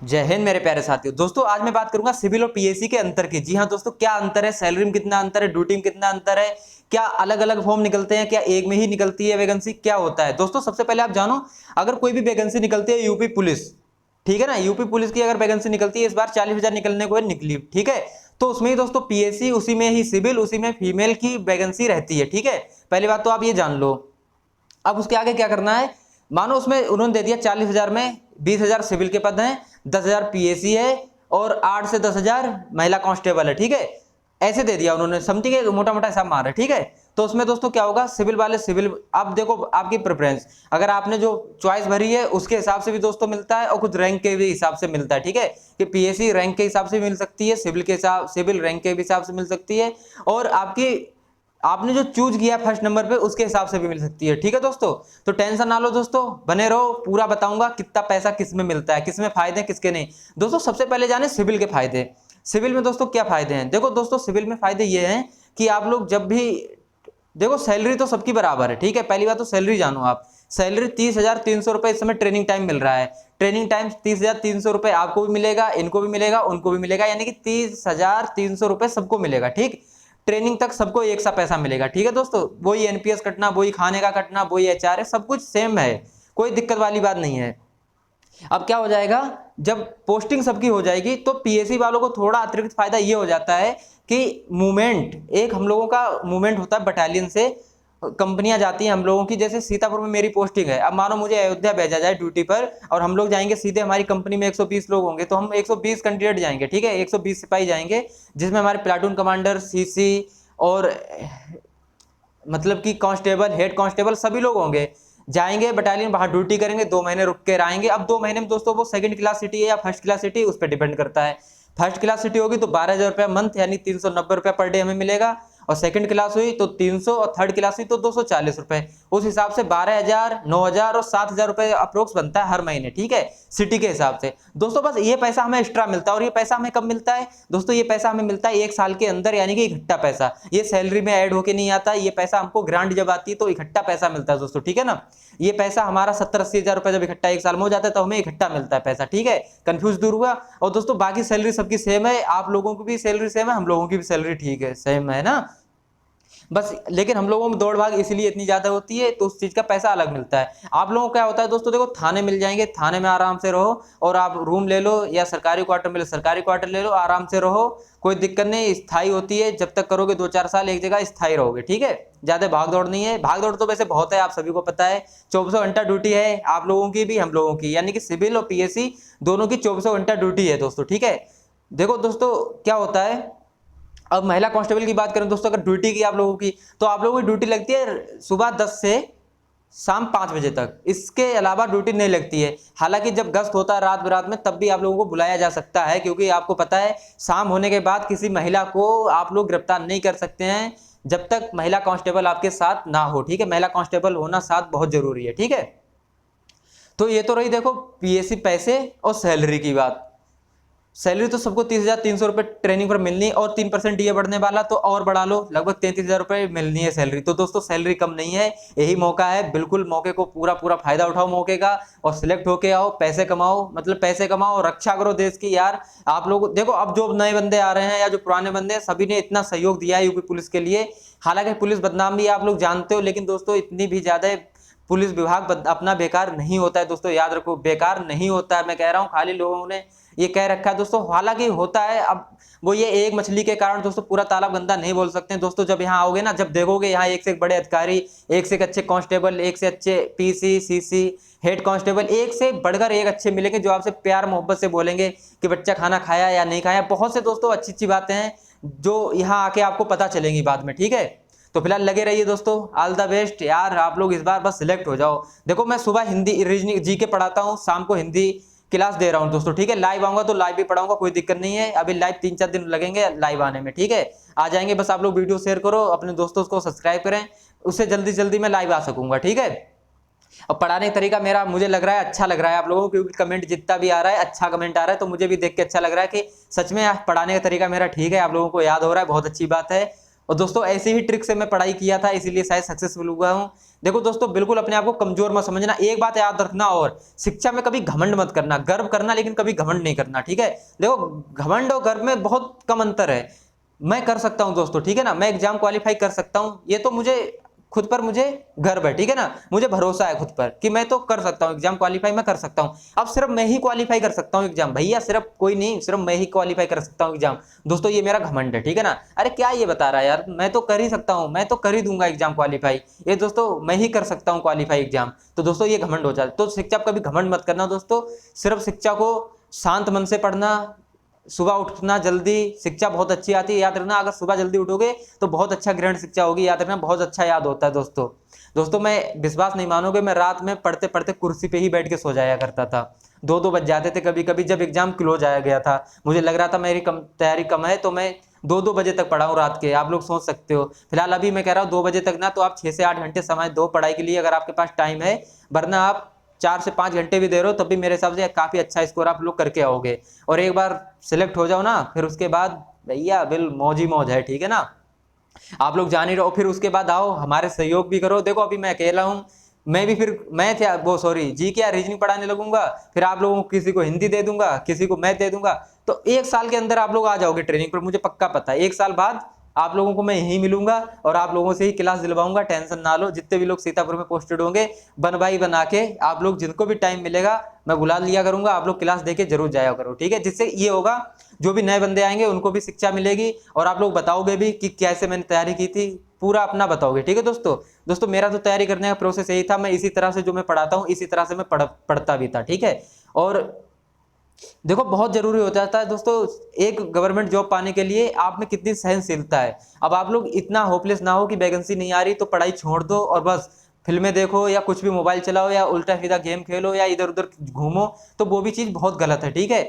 जय हिंद मेरे प्यारे साथियों। दोस्तों आज मैं बात करूंगा सिविल और पीएससी के अंतर की। जी हाँ दोस्तों, क्या अंतर है, सैलरी में कितना अंतर है, ड्यूटी में कितना अंतर है, क्या अलग अलग फॉर्म निकलते हैं, क्या एक में ही निकलती है वैकेंसी, क्या होता है। दोस्तों सबसे पहले आप जानो, अगर कोई भी वैकेंसी निकलती है यूपी पुलिस, ठीक है ना, यूपी पुलिस की अगर वैकेंसी निकलती है, इस बार 40,000 निकलने को निकली, ठीक है, तो उसमें ही दोस्तों पीएससी, उसी में ही सिविल, उसी में फीमेल की वैकेंसी रहती है, ठीक है। पहली बात तो आप ये जान लो। अब उसके आगे क्या करना है, मानो उसमें उन्होंने दे दिया 40,000 में 20,000 सिविल के पद हैं, 10,000 पीएससी है और 8 से 10,000 महिला कांस्टेबल है, ठीक है। ऐसे दे दिया उन्होंने, समझिए मोटा मोटा हिसाब मार है, ठीक है। तो उसमें दोस्तों क्या होगा, सिविल वाले सिविल, आप देखो आपकी प्रेफरेंस, अगर आपने जो चॉइस भरी है उसके हिसाब से भी दोस्तों मिलता है और कुछ रैंक के भी हिसाब से मिलता है, ठीक है, कि पीएससी रैंक के हिसाब से मिल सकती है, सिविल के हिसाब, सिविल रैंक के हिसाब से मिल सकती है, और आपकी आपने जो चूज किया फर्स्ट नंबर पे उसके हिसाब से भी मिल सकती है, ठीक है दोस्तों। तो टेंशन ना लो दोस्तों, बने रहो, पूरा बताऊंगा कितना पैसा किस में मिलता है, किस में फायदे किसके नहीं। दोस्तों सबसे पहले जाने सिविल के फायदे। सिविल में दोस्तों क्या फायदे हैं, देखो दोस्तों सिविल में फायदे ये हैं कि आप लोग जब भी देखो, सैलरी तो सबकी बराबर है, ठीक है। पहली बात तो सैलरी जानो आप, सैलरी 30,300 रुपए इस समय ट्रेनिंग टाइम मिल रहा है। ट्रेनिंग टाइम 30,300 रुपए आपको भी मिलेगा, इनको भी मिलेगा, उनको भी मिलेगा, यानी कि 30,300 रुपए सबको मिलेगा, ठीक। ट्रेनिंग तक सबको एक सा पैसा मिलेगा, ठीक है दोस्तों। वही एनपीएस कटना, वही खाने का कटना, वही एचआर है, सब कुछ सेम है, कोई दिक्कत वाली बात नहीं है। अब क्या हो जाएगा, जब पोस्टिंग सबकी हो जाएगी तो पीएससी वालों को थोड़ा अतिरिक्त फायदा ये हो जाता है कि मूवमेंट, एक हम लोगों का मूवमेंट होता है, बटालियन से कंपनियां जाती हैं हम लोगों की। जैसे सीतापुर में मेरी पोस्टिंग है, अब मानो मुझे अयोध्या भेजा जाए ड्यूटी पर और हम लोग जाएंगे सीधे, हमारी कंपनी में 120 लोग होंगे, तो हम 120 कैंडिडेट जाएंगे, ठीक है, 120 सिपाही जाएंगे, जिसमें हमारे प्लाटून कमांडर, सीसी और मतलब कि कांस्टेबल, हेड कांस्टेबल सभी लोग होंगे। जाएंगे बटालियन, बाहर ड्यूटी करेंगे, 2 महीने रुक कर आएंगे। अब 2 महीने में दोस्तों वो सेकंड क्लास सिटी है या फर्स्ट क्लास सिटी, उस पर डिपेंड करता है। फर्स्ट क्लास सिटी होगी तो 12,000 रुपया मंथ, यानी 390 रुपया पर डे हमें मिलेगा, और सेकंड क्लास हुई तो 300, और थर्ड क्लास हुई तो 240 रुपए। उस हिसाब से 12,000, 9,000 और 7,000 रुपए अप्रोक्स बनता है हर महीने, ठीक है, सिटी के हिसाब से। दोस्तों बस ये पैसा हमें एक्स्ट्रा मिलता है, और ये पैसा हमें कब मिलता है दोस्तों, ये पैसा हमें मिलता है 1 साल के अंदर, यानी कि इकट्ठा पैसा, ये सैलरी में ऐड होके नहीं आता, ये पैसा हमको ग्रांट जब आती है तो इकट्ठा पैसा मिलता है दोस्तों, ठीक है ना। ये पैसा हमारा 70-80 हजार रुपए जब इकट्ठा 1 साल में हो जाता है तो हमें इकट्ठा मिलता है पैसा, ठीक है, कंफ्यूज दूर हुआ। और दोस्तों बाकी सैलरी सबकी सेम है, आप लोगों की भी सैलरी सेम है, हम लोगों की भी सैलरी ठीक है, सेम है ना। बस लेकिन हम लोगों में दौड़ भाग इसलिए इतनी ज्यादा होती है तो उस चीज का पैसा अलग मिलता है। आप लोगों को क्या होता है दोस्तों, देखो थाने मिल जाएंगे, थाने में आराम से रहो, और आप रूम ले लो या सरकारी क्वार्टर मिले सरकारी क्वार्टर ले लो, आराम से रहो, कोई दिक्कत नहीं, स्थायी होती है, जब तक करोगे 2-4 साल एक जगह स्थायी रहोगे, ठीक है। ज्यादा भाग दौड़ नहीं है, भाग दौड़ तो वैसे बहुत है, आप सभी को पता है, 24 घंटा ड्यूटी है, आप लोगों की भी हम लोगों की, यानी कि सिविल और पीएससी दोनों की 24 घंटा ड्यूटी है दोस्तों, ठीक है। देखो दोस्तों क्या होता है, अब महिला कांस्टेबल की बात करें दोस्तों, अगर ड्यूटी की आप लोगों की, तो आप लोगों की ड्यूटी लगती है सुबह 10 से शाम 5 बजे तक, इसके अलावा ड्यूटी नहीं लगती है। हालांकि जब गश्त होता है रात बिरात में, तब भी आप लोगों को बुलाया जा सकता है, क्योंकि आपको पता है शाम होने के बाद किसी महिला को आप लोग गिरफ्तार नहीं कर सकते हैं जब तक महिला कांस्टेबल आपके साथ ना हो, ठीक है, महिला कांस्टेबल होना साथ बहुत जरूरी है, ठीक है। तो ये तो रही देखो पीएससी पैसे और सैलरी की बात। सैलरी तो सबको 30,300 रुपए ट्रेनिंग पर मिलनी, और 3% डीए बढ़ने वाला, तो और बढ़ा लो, लगभग 33,000 रुपए मिलनी है सैलरी। तो दोस्तों सैलरी कम नहीं है, यही मौका है, बिल्कुल मौके को पूरा पूरा फायदा उठाओ मौके का, और सिलेक्ट होके आओ, पैसे कमाओ, मतलब पैसे कमाओ, रक्षा करो देश की यार। आप लोग देखो, अब जो नए बंदे आ रहे हैं या जो पुराने बंदे हैं, सभी ने इतना सहयोग दिया है यूपी पुलिस के लिए। हालांकि पुलिस बदनाम भी है, आप लोग जानते हो, लेकिन दोस्तों इतनी भी ज्यादा पुलिस विभाग अपना बेकार नहीं होता है दोस्तों, याद रखो, बेकार नहीं होता है, मैं कह रहा हूँ, खाली लोगों ने ये कह रखा है दोस्तों, हालांकि होता है। अब वो ये एक मछली के कारण दोस्तों पूरा तालाब गंदा नहीं बोल सकते हैं दोस्तों। जब यहाँ आओगे ना, जब देखोगे यहाँ एक से एक बड़े अधिकारी, एक से एक अच्छे कांस्टेबल, एक से अच्छे पीसी, सीसी, हेड कांस्टेबल, एक से बढ़कर एक अच्छे मिलेंगे, जो आपसे प्यार मोहब्बत से बोलेंगे कि बच्चा खाना खाया या नहीं खाया। बहुत से दोस्तों अच्छी अच्छी बातें हैं जो यहाँ आके आपको पता चलेंगी बाद में, ठीक है। तो फिलहाल लगे रहिए दोस्तों, ऑल द बेस्ट यार, आप लोग इस बार बस सिलेक्ट हो जाओ। देखो मैं सुबह हिंदी रीजनिंग जीके पढ़ाता हूँ, शाम को हिंदी क्लास दे रहा हूँ दोस्तों, ठीक है। लाइव आऊंगा तो लाइव भी पढ़ाऊंगा, कोई दिक्कत नहीं है। अभी लाइव 3-4 दिन लगेंगे लाइव आने में, ठीक है, आ जाएंगे। बस आप लोग वीडियो शेयर करो, अपने दोस्तों को सब्सक्राइब करें, उससे जल्दी जल्दी मैं लाइव आ सकूंगा, ठीक है। और पढ़ाने का तरीका मेरा मुझे लग रहा है अच्छा लग रहा है आप लोगों को, क्योंकि कमेंट जितना भी आ रहा है अच्छा कमेंट आ रहा है, तो मुझे भी देख के अच्छा लग रहा है कि सच में पढ़ाने का तरीका मेरा ठीक है, आप लोगों को याद हो रहा है, बहुत अच्छी बात है। और दोस्तों ऐसी ही ट्रिक से मैं पढ़ाई किया था, इसीलिए शायद सक्सेसफुल हुआ हूँ। देखो दोस्तों, बिल्कुल अपने आप को कमजोर मत समझना, एक बात याद रखना, और शिक्षा में कभी घमंड मत करना, गर्व करना लेकिन कभी घमंड नहीं करना, ठीक है। देखो, घमंड और गर्व में बहुत कम अंतर है। मैं कर सकता हूं दोस्तों, ठीक है ना, मैं एग्जाम क्वालिफाई कर सकता हूं, ये तो मुझे खुद पर मुझे गर्व है, ठीक है ना, मुझे भरोसा है खुद पर कि मैं तो कर सकता हूं एग्जाम क्वालिफाई, मैं कर सकता हूं। अब सिर्फ मैं ही क्वालिफाई कर सकता हूं एग्जाम, भैया सिर्फ कोई नहीं, सिर्फ मैं ही क्वालिफाई कर सकता हूं एग्जाम। दोस्तों ये मेरा घमंड है, ठीक है ना। अरे क्या ये बता रहा है यार, मैं तो कर ही सकता हूं, मैं तो कर ही दूंगा एग्जाम क्वालिफाई, ये दोस्तों मैं ही कर सकता हूं क्वालिफाई एग्जाम। तो दोस्तों ये घमंड हो जाता है। तो शिक्षा कभी घमंड मत करना दोस्तों, सिर्फ शिक्षा को शांत मन से पढ़ना, सुबह उठना जल्दी, शिक्षा बहुत अच्छी आती है, याद रखना, अगर सुबह जल्दी उठोगे तो बहुत अच्छा ग्रहण शिक्षा होगी, याद रखना, बहुत अच्छा याद होता है दोस्तों। दोस्तों मैं विश्वास नहीं मानोगे, मैं रात में पढ़ते पढ़ते कुर्सी पे ही बैठ के सो जाया करता था, 2-2 बज जाते थे कभी कभी, जब एग्जाम क्लोज आया गया था, मुझे लग रहा था मेरी तैयारी कम है, तो मैं 2-2 बजे तक पढ़ा हूँ रात के। आप लोग सोच सकते हो, फिलहाल अभी मैं कह रहा हूँ 2 बजे तक ना, तो आप 6 से 8 घंटे समय दो पढ़ाई के लिए, अगर आपके पास टाइम है, वरना आप 4 से 5 घंटे भी दे रहे हो तब भी मेरे हिसाब से काफी अच्छा स्कोर आप लोग करके आओगे। और एक बार सिलेक्ट हो जाओ ना, फिर उसके बाद भैया बिल मौज ही मौज है, ठीक है ना। आप लोग जान ही रहो, फिर उसके बाद आओ हमारे सहयोग भी करो। देखो अभी मैं अकेला हूँ, मैं भी फिर मैथ या वो सॉरी जी के या रीजनिंग पढ़ाने लगूंगा, फिर आप लोगों को किसी को हिंदी दे दूंगा, किसी को मैथ दे दूंगा, तो 1 साल के अंदर आप लोग आ जाओगे ट्रेनिंग पर, मुझे पक्का पता है। 1 साल बाद आप लोगों को मैं यहीं मिलूंगा और आप लोगों से ही क्लास दिलवाऊंगा, टेंशन ना लो। जितने भी लोग सीतापुर में पोस्टेड होंगे, बनवाई बना के आप लोग जिनको भी टाइम मिलेगा मैं बुला लिया करूंगा, आप लोग क्लास देके जरूर जाया करो, ठीक है। जिससे ये होगा, जो भी नए बंदे आएंगे उनको भी शिक्षा मिलेगी, और आप लोग बताओगे भी कि कैसे मैंने तैयारी की थी, पूरा अपना बताओगे, ठीक है दोस्तों। दोस्तों मेरा तो तैयारी करने का प्रोसेस यही था, मैं इसी तरह से जो मैं पढ़ाता हूँ इसी तरह से मैं पढ़ता भी था, ठीक है। और देखो बहुत जरूरी हो जाता है दोस्तों, एक गवर्नमेंट जॉब पाने के लिए आप में कितनी सहनशीलता है। अब आप लोग इतना होपलेस ना हो कि वैकेंसी नहीं आ रही तो पढ़ाई छोड़ दो और बस फिल्में देखो या कुछ भी मोबाइल चलाओ या उल्टा सीधा गेम खेलो या इधर उधर घूमो, तो वो भी चीज बहुत गलत है, ठीक है।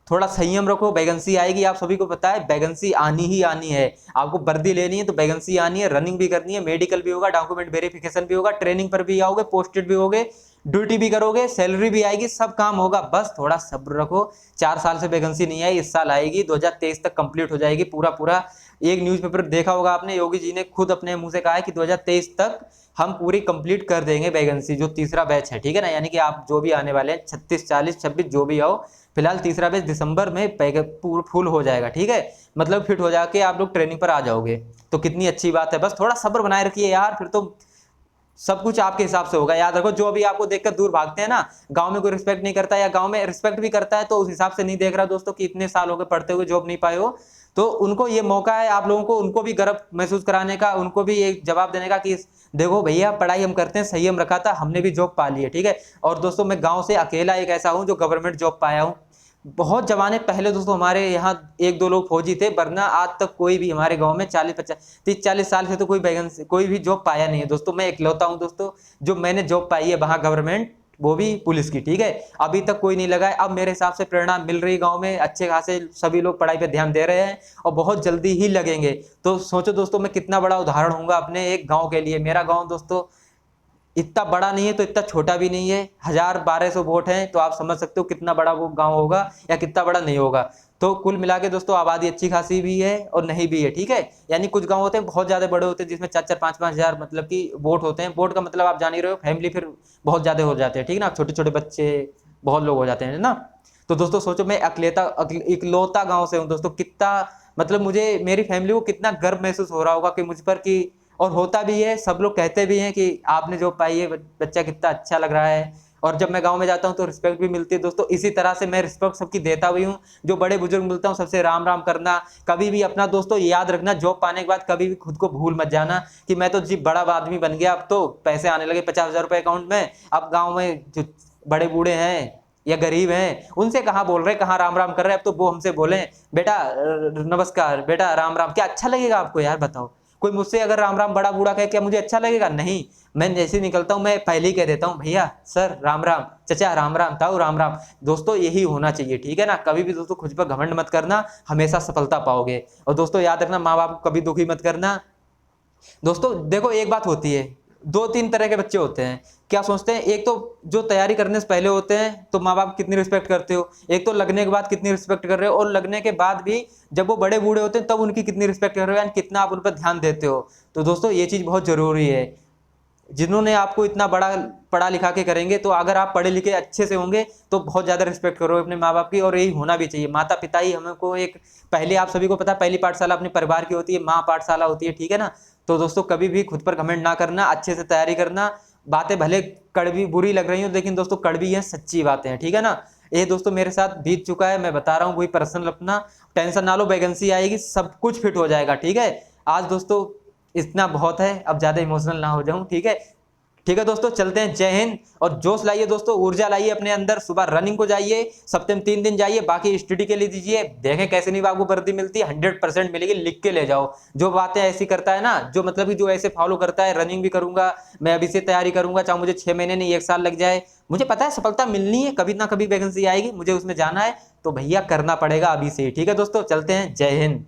थोड़ा संयम रखो, वैकेंसी आएगी, आप सभी को पता है वैकेंसी आनी ही आनी है। आपको वर्दी लेनी है तो वैकेंसी आनी है, रनिंग भी करनी है, मेडिकल भी होगा, डॉक्यूमेंट वेरिफिकेशन भी होगा, ट्रेनिंग पर भी आओगे, पोस्टेड भी होगे, ड्यूटी भी करोगे, सैलरी भी आएगी, सब काम होगा, बस थोड़ा सब्र रखो। 4 साल से वैकेंसी नहीं आई, इस साल आएगी, 2023 तक कंप्लीट हो जाएगी पूरा पूरा। एक न्यूज़पेपर देखा होगा आपने, योगी जी ने खुद अपने मुंह से कहा है कि 2023 तक हम पूरी कंप्लीट कर देंगे वैकेंसी, जो तीसरा बैच है, ठीक है ना। यानी कि आप जो भी आने वाले हैं 36, 40, 26 जो भी आओ, फिलहाल तीसरा बैच दिसंबर में फुल हो जाएगा, ठीक है। मतलब फिट हो जाके आप लोग ट्रेनिंग पर आ जाओगे, तो कितनी अच्छी बात है। बस थोड़ा सब्र बनाए रखिए यार, फिर तो सब कुछ आपके हिसाब से होगा। याद रखो, जो भी आपको देखकर दूर भागते हैं ना, गांव में कोई रिस्पेक्ट नहीं करता, या गांव में रिस्पेक्ट भी करता है तो उस हिसाब से नहीं देख रहा दोस्तों कि इतने साल हो गए पढ़ते हुए जॉब नहीं पाए हो, तो उनको ये मौका है आप लोगों को, उनको भी गर्व महसूस कराने का, उनको भी एक जवाब देने का कि देखो भैया पढ़ाई हम करते हैं, संयम रखा था, हमने भी जॉब पा ली है, ठीक है। और दोस्तों मैं गाँव से अकेला एक ऐसा हूँ जो गवर्नमेंट जॉब पाया हूँ। बहुत जमाने पहले दोस्तों हमारे यहाँ 1-2 लोग फौजी थे, वरना आज तक कोई भी हमारे गांव में 30-40 साल से तो कोई वैकेंसी कोई भी जॉब पाया नहीं है दोस्तों। मैं इकलौता हूं दोस्तों जो मैंने जॉब पाई है वहां गवर्नमेंट, वो भी पुलिस की, ठीक है। अभी तक कोई नहीं लगा है। अब मेरे हिसाब से प्रेरणा मिल रही, गांव में अच्छे खासे सभी लोग पढ़ाई पे ध्यान दे रहे हैं और बहुत जल्दी ही लगेंगे। तो सोचो दोस्तों मैं कितना बड़ा उदाहरण हूँ अपने एक गाँव के लिए। मेरा गाँव दोस्तों इतना बड़ा नहीं है तो इतना छोटा भी नहीं है, 1000-1200 वोट हैं, तो आप समझ सकते हो कितना बड़ा वो गांव होगा या कितना बड़ा नहीं होगा। तो कुल मिला के दोस्तों आबादी अच्छी खासी भी है और नहीं भी है, ठीक है। यानी कुछ गांव होते हैं बहुत ज्यादा बड़े होते हैं जिसमें 4-4, 5-5 हजार मतलब कि वोट होते हैं। वोट का मतलब आप जान ही रहे हो, फैमिली फिर बहुत ज्यादा हो जाते हैं, ठीक है ना, छोटे छोटे बच्चे बहुत लोग हो जाते हैं ना। तो दोस्तों सोचो मैं इकलौता गाँव से हूँ दोस्तों, कितना मतलब मुझे मेरी फैमिली को कितना गर्व महसूस हो रहा होगा कि मुझ पर कि, और होता भी है, सब लोग कहते भी हैं कि आपने जो पाई है बच्चा कितना अच्छा लग रहा है। और जब मैं गांव में जाता हूं तो रिस्पेक्ट भी मिलती है दोस्तों। इसी तरह से मैं रिस्पेक्ट सबकी देता भी हूं, जो बड़े बुजुर्ग मिलता हूं सबसे राम राम करना। कभी भी अपना दोस्तों याद रखना, जॉब पाने के बाद कभी भी खुद को भूल मत जाना कि मैं तो जी बड़ा आदमी बन गया, अब तो पैसे आने लगे 50,000 रुपए अकाउंट में। अब गाँव में जो बड़े बूढ़े हैं या गरीब हैं उनसे कहाँ बोल रहे, कहाँ राम राम कर रहे हैं, अब तो वो हमसे बोले बेटा नमस्कार, बेटा राम राम, क्या अच्छा लगेगा आपको यार बताओ। कोई मुझसे अगर राम राम बड़ा बूढ़ा कहे क्या मुझे अच्छा लगेगा? नहीं। मैं जैसे निकलता हूं मैं पहले ही कह देता हूं भैया सर राम राम, चचा राम राम, ताऊ राम राम। दोस्तों यही होना चाहिए, ठीक है ना। कभी भी दोस्तों खुद पर घमंड मत करना, हमेशा सफलता पाओगे। और दोस्तों याद रखना, माँ बाप को कभी दुखी मत करना। दोस्तों देखो एक बात होती है, दो तीन तरह के बच्चे होते हैं। क्या सोचते हैं, एक तो जो तैयारी करने से पहले होते हैं तो माँ बाप कितनी रिस्पेक्ट करते हो, एक तो लगने के बाद कितनी रिस्पेक्ट कर रहे हो, और लगने के बाद भी जब वो बड़े बूढ़े होते हैं तब उनकी कितनी रिस्पेक्ट कर रहे हो, यानी कितना आप उन पर ध्यान देते हो। तो दोस्तों ये चीज़ बहुत ज़रूरी है। जिन्होंने आपको इतना बड़ा पढ़ा लिखा के करेंगे, तो अगर आप पढ़े लिखे अच्छे से होंगे तो बहुत ज़्यादा रिस्पेक्ट करो अपने माँ बाप की, और यही होना भी चाहिए। माता पिता ही हमको एक, पहले आप सभी को पता है पहली पाठशाला अपने परिवार की होती है, माँ पाठशाला होती है, ठीक है ना। तो दोस्तों कभी भी खुद पर घमंड ना करना, अच्छे से तैयारी करना। बातें भले कड़वी बुरी लग रही हो, लेकिन दोस्तों कड़वी हैं, सच्ची बातें हैं, ठीक है ना। ये दोस्तों मेरे साथ बीत चुका है, मैं बता रहा हूँ, कोई पर्सनल अपना टेंशन ना लो, वैकेंसी आएगी, सब कुछ फिट हो जाएगा, ठीक है। आज दोस्तों इतना बहुत है, अब ज्यादा इमोशनल ना हो जाऊं, ठीक है। ठीक है दोस्तों, चलते हैं। जय हिंद। और जोश लाइए दोस्तों, ऊर्जा लाइए अपने अंदर, सुबह रनिंग को जाइए, सप्ताह में 3 दिन जाइए, बाकी स्टडी के लिए दीजिए, देखें कैसे नहीं आपको वर्दी मिलती है, 100% मिलेगी, लिख के ले जाओ। जो बातें ऐसी करता है ना, जो मतलब कि जो ऐसे फॉलो करता है, रनिंग भी करूंगा मैं, अभी से तैयारी करूंगा, चाहे मुझे 6 महीने नहीं 1 साल लग जाए, मुझे पता है सफलता मिलनी है, कभी ना कभी वैकेंसी आएगी, मुझे उसमें जाना है, तो भैया करना पड़ेगा अभी से, ठीक है दोस्तों, चलते हैं। जय हिंद।